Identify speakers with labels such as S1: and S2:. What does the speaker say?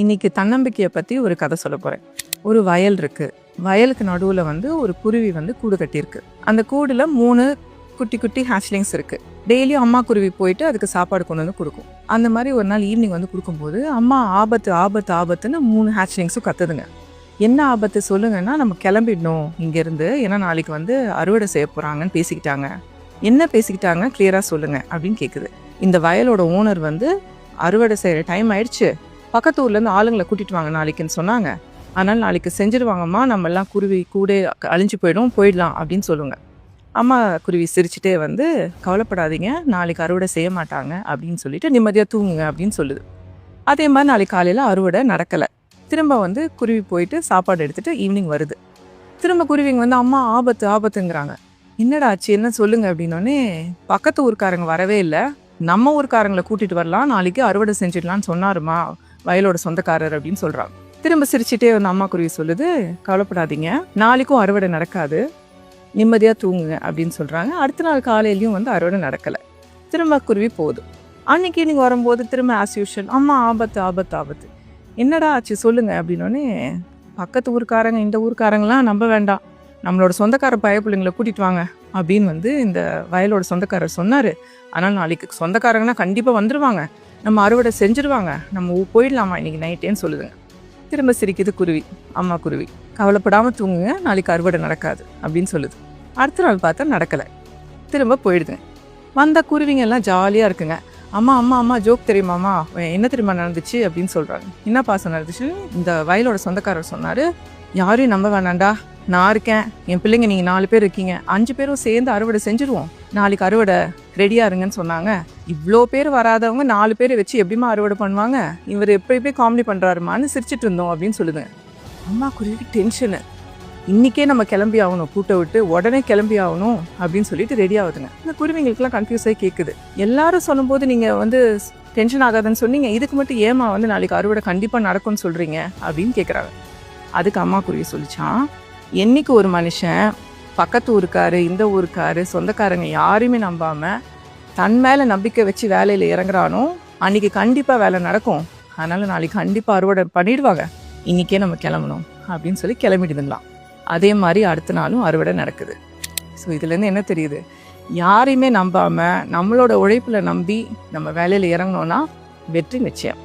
S1: இன்னைக்கு தன்னம்பிக்கையை பற்றி ஒரு கதை சொல்ல போகிறேன். ஒரு வயல் இருக்கு. வயலுக்கு நடுவில் ஒரு குருவி கூடு கட்டியிருக்கு. அந்த கூடில் 3 குட்டி குட்டி ஹேச்லிங்ஸ் இருக்கு. டெய்லியும் அம்மா குருவி போயிட்டு அதுக்கு சாப்பாடு கொண்டு வந்து கொடுக்கும். அந்த மாதிரி ஒரு நாள் ஈவினிங் கொடுக்கும்போது அம்மா ஆபத்து ஆபத்து ஆபத்துன்னு 3 ஹேச்லிங்ஸும் கத்துதுங்க. என்ன ஆபத்து சொல்லுங்கன்னா, நம்ம கிளம்பிடணும் இங்கேருந்து, ஏன்னா நாளைக்கு அறுவடை செய்ய போகிறாங்கன்னு பேசிக்கிட்டாங்க. என்ன பேசிக்கிட்டாங்க கிளியராக சொல்லுங்க அப்படின்னு கேட்குது. இந்த வயலோட ஓனர் அறுவடை செய்கிற டைம் ஆயிடுச்சு, பக்கத்து ஊர்லேருந்து ஆளுங்களை கூட்டிட்டு வாங்க நாளைக்குன்னு சொன்னாங்க. அதனால் நாளைக்கு செஞ்சிருவாங்கம்மா, நம்ம எல்லாம் குருவி கூட அழிஞ்சு போயிடலாம் அப்படின்னு சொல்லுங்க. அம்மா குருவி சிரிச்சுட்டே கவலைப்படாதீங்க, நாளைக்கு அறுவடை செய்ய மாட்டாங்க அப்படின்னு சொல்லிட்டு நிம்மதியாக தூங்குங்க அப்படின்னு சொல்லுது. அதே மாதிரி நாளைக்கு காலையில் அறுவடை நடக்கலை. திரும்ப குருவி போயிட்டு சாப்பாடு எடுத்துகிட்டு ஈவினிங் வருது. திரும்ப குருவிங்க அம்மா ஆபத்து ஆபத்துங்கிறாங்க. என்னடா ஆச்சு, என்ன சொல்லுங்க அப்படின்னோடனே, பக்கத்து ஊருக்காரங்க வரவே இல்லை, நம்ம ஊருக்காரங்களை கூட்டிகிட்டு வரலாம், நாளைக்கு அறுவடை செஞ்சிடலான்னு சொன்னாருமா வயலோட சொந்தக்காரர் அப்படின்னு சொல்கிறாங்க. திரும்ப சிரிச்சுட்டே அம்மா குருவி சொல்லுது, கவலைப்படாதீங்க, நாளைக்கும் அறுவடை நடக்காது, நிம்மதியாக தூங்குங்க அப்படின்னு சொல்கிறாங்க. அடுத்த நாள் காலையிலையும் அறுவடை நடக்கலை. திரும்ப குருவி போகுது. அன்னைக்கு நீங்கள் வரும்போது திரும்ப ஆஸ் யூஷுவல், அம்மா ஆபத்து ஆபத்து ஆபத்து, என்னடா ஆச்சு சொல்லுங்க அப்படின்னோடனே, பக்கத்து ஊருக்காரங்க இந்த ஊருக்காரங்களாம் நம்ப வேண்டாம், நம்மளோட சொந்தக்கார பிள்ளைங்களை கூட்டிகிட்டு வாங்க அப்படின்னு இந்த வயலோட சொந்தக்காரர் சொன்னார். ஆனால் நாளைக்கு சொந்தக்காரங்கன்னா கண்டிப்பாக வந்துடுவாங்க, நம்ம அறுவடை செஞ்சுருவாங்க, நம்ம போயிடலாமா இன்னைக்கு நைட்டேன்னு சொல்லுதுங்க. திரும்ப சிரிக்குது குருவி. அம்மா குருவி, கவலைப்படாமல் தூங்குங்க, நாளைக்கு அறுவடை நடக்காது அப்படின்னு சொல்லுது. அடுத்த நாள் பார்த்தா நடக்கலை. திரும்ப போயிடுதுங்க. வந்த குருவிங்க எல்லாம் ஜாலியாக இருக்குங்க. அம்மா அம்மா அம்மா ஜோக் தெரியுமாம்மா, என்ன தெரியுமா நடந்துச்சு அப்படின்னு சொல்கிறாங்க. என்ன பாசம் நடந்துச்சு, இந்த வயலோட சொந்தக்காரர் சொன்னார், யாரையும் நம்ப வேணாண்டா, நான் இருக்கேன், என் பிள்ளைங்க நீங்கள் 4 பேர் இருக்கீங்க, 5 பேரும் சேர்ந்து அறுவடை செஞ்சுருவோம், நாளைக்கு அறுவடை ரெடியாக இருங்கன்னு சொன்னாங்க. இவ்வளோ பேர் வராதவங்க 4 பேரை வச்சு எப்படிமா அறுவடை பண்ணுவாங்க, இவர் எப்படி காமெடி பண்ணுறாருமான்னு சிரிச்சிட்டு இருந்தோம் அப்படின்னு சொல்லுதுங்க. அம்மா குருவிக்கு டென்ஷனு, இன்றைக்கே நம்ம கிளம்பி ஆகணும், கூட்ட விட்டு உடனே கிளம்பி ஆகணும் அப்படின்னு சொல்லிட்டு ரெடி ஆகுதுங்க. இந்த குருவிங்களுக்குலாம் கன்ஃபியூஸ் ஆகி கேட்குது, எல்லாரும் சொல்லும்போது நீங்கள் டென்ஷன் ஆகாதுன்னு சொன்னீங்க, இதுக்கு மட்டும் ஏமா நாளைக்கு அறுவடை கண்டிப்பாக நடக்கும்னு சொல்கிறீங்க அப்படின்னு கேட்குறாங்க. அதுக்கு அம்மா குருவி சொல்லிச்சான், என்னைக்கு ஒரு மனுஷன் பக்கத்து ஊருக்காரு இந்த ஊருக்காரு சொந்தக்காரங்க யாரையுமே நம்பாமல் தன் மேலே நம்பிக்கை வச்சு வேலையில் இறங்குறானோ அன்றைக்கி கண்டிப்பாக வேலை நடக்கும், அதனால் நாளைக்கு கண்டிப்பாக அறுவடை பண்ணிடுவாங்க, இன்றைக்கே நம்ம கிளம்பணும் அப்படின்னு சொல்லி கிளம்பிடுதுங்களாம். அதே மாதிரி அடுத்த நாளும் அறுவடை நடக்குது. ஸோ இதுலேருந்து என்ன தெரியுது, யாரையுமே நம்பாமல் நம்மளோட உழைப்பில் நம்பி நம்ம வேலையில் இறங்கினோன்னா வெற்றி நிச்சயம்.